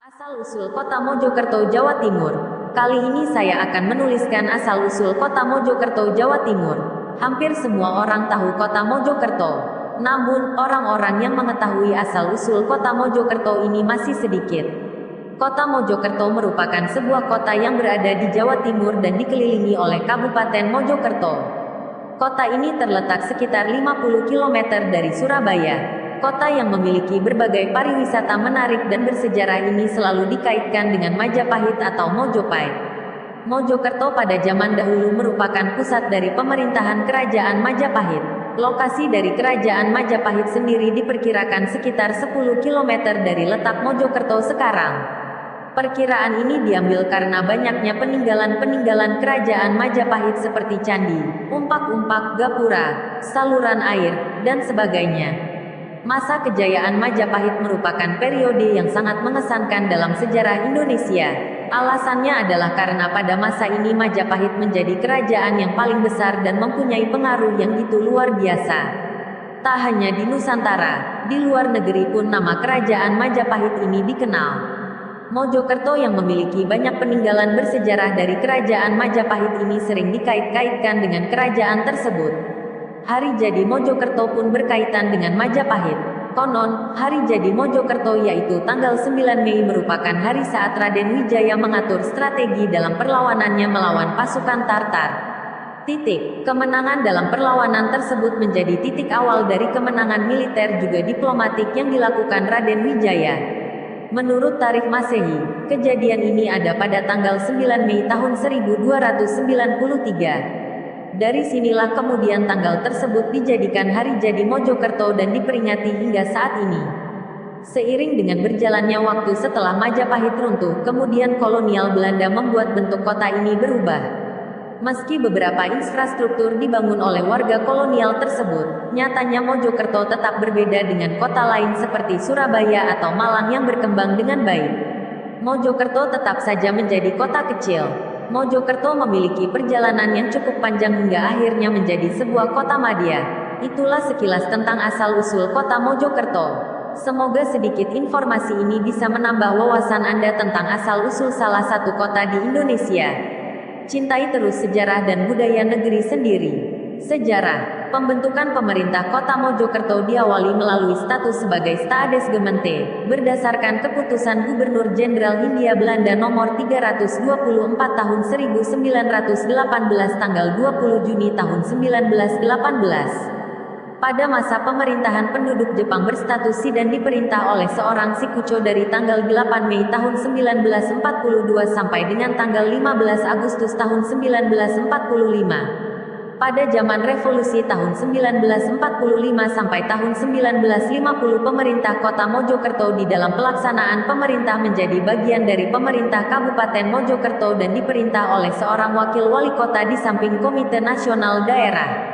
Asal-usul Kota Mojokerto, Jawa Timur. Kali ini saya akan menuliskan asal-usul Kota Mojokerto, Jawa Timur. Hampir semua orang tahu Kota Mojokerto. Namun, orang-orang yang mengetahui asal-usul Kota Mojokerto ini masih sedikit. Kota Mojokerto merupakan sebuah kota yang berada di Jawa Timur dan dikelilingi oleh Kabupaten Mojokerto. Kota ini terletak sekitar 50 km dari Surabaya. Kota yang memiliki berbagai pariwisata menarik dan bersejarah ini selalu dikaitkan dengan Majapahit atau Mojopahit. Mojokerto pada zaman dahulu merupakan pusat dari pemerintahan Kerajaan Majapahit. Lokasi dari Kerajaan Majapahit sendiri diperkirakan sekitar 10 km dari letak Mojokerto sekarang. Perkiraan ini diambil karena banyaknya peninggalan-peninggalan Kerajaan Majapahit seperti candi, umpak-umpak, gapura, saluran air, dan sebagainya. Masa kejayaan Majapahit merupakan periode yang sangat mengesankan dalam sejarah Indonesia. Alasannya adalah karena pada masa ini Majapahit menjadi kerajaan yang paling besar dan mempunyai pengaruh yang itu luar biasa. Tak hanya di Nusantara, di luar negeri pun nama kerajaan Majapahit ini dikenal. Mojokerto yang memiliki banyak peninggalan bersejarah dari kerajaan Majapahit ini sering dikait-kaitkan dengan kerajaan tersebut. Hari jadi Mojokerto pun berkaitan dengan Majapahit. Konon, hari jadi Mojokerto yaitu tanggal 9 Mei merupakan hari saat Raden Wijaya mengatur strategi dalam perlawanannya melawan pasukan Tartar. Kemenangan dalam perlawanan tersebut menjadi titik awal dari kemenangan militer juga diplomatik yang dilakukan Raden Wijaya. Menurut tarikh Masehi, kejadian ini ada pada tanggal 9 Mei tahun 1293. Dari sinilah kemudian tanggal tersebut dijadikan hari jadi Mojokerto dan diperingati hingga saat ini. Seiring dengan berjalannya waktu setelah Majapahit runtuh, kemudian kolonial Belanda membuat bentuk kota ini berubah. Meski beberapa infrastruktur dibangun oleh warga kolonial tersebut, nyatanya Mojokerto tetap berbeda dengan kota lain seperti Surabaya atau Malang yang berkembang dengan baik. Mojokerto tetap saja menjadi kota kecil. Mojokerto memiliki perjalanan yang cukup panjang hingga akhirnya menjadi sebuah kota madya. Itulah sekilas tentang asal-usul kota Mojokerto. Semoga sedikit informasi ini bisa menambah wawasan Anda tentang asal-usul salah satu kota di Indonesia. Cintai terus sejarah dan budaya negeri sendiri. Sejarah. Pembentukan pemerintah kota Mojokerto diawali melalui status sebagai Stades Gemeente, berdasarkan keputusan Gubernur Jenderal Hindia Belanda nomor 324 tahun 1918 tanggal 20 Juni tahun 1918. Pada masa pemerintahan penduduk Jepang berstatus Shidan diperintah oleh seorang Shikucho dari tanggal 8 Mei tahun 1942 sampai dengan tanggal 15 Agustus tahun 1945. Pada zaman revolusi tahun 1945 sampai tahun 1950 pemerintah kota Mojokerto di dalam pelaksanaan pemerintah menjadi bagian dari pemerintah Kabupaten Mojokerto dan diperintah oleh seorang wakil wali kota di samping Komite Nasional Daerah.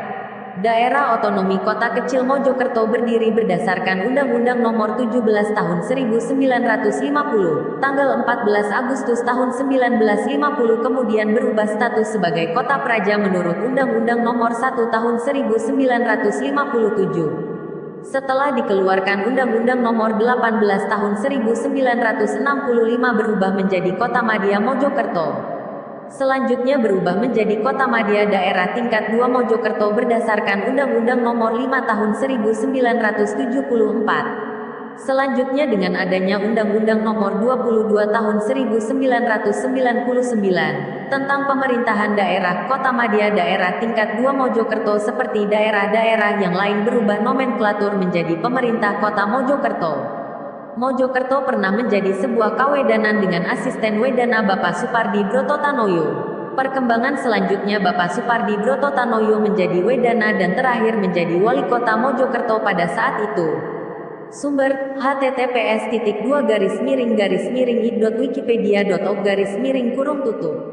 Daerah Otonomi Kota Kecil Mojokerto berdiri berdasarkan Undang-Undang Nomor 17 Tahun 1950, tanggal 14 Agustus tahun 1950 kemudian berubah status sebagai Kota Praja menurut Undang-Undang Nomor 1 Tahun 1957. Setelah dikeluarkan Undang-Undang Nomor 18 Tahun 1965 berubah menjadi Kota Madya Mojokerto. Selanjutnya berubah menjadi Kota Madya Daerah Tingkat 2 Mojokerto berdasarkan Undang-Undang Nomor 5 Tahun 1974. Selanjutnya dengan adanya Undang-Undang Nomor 22 Tahun 1999 tentang pemerintahan daerah, Kota Madya Daerah Tingkat 2 Mojokerto seperti daerah-daerah yang lain berubah nomenklatur menjadi Pemerintah Kota Mojokerto. Mojokerto pernah menjadi sebuah kawedanan dengan asisten wedana Bapak Supardi Brototanoyo. Perkembangan selanjutnya Bapak Supardi Brototanoyo menjadi wedana dan terakhir menjadi wali kota Mojokerto pada saat itu. Sumber, https://id.wikipedia.org/.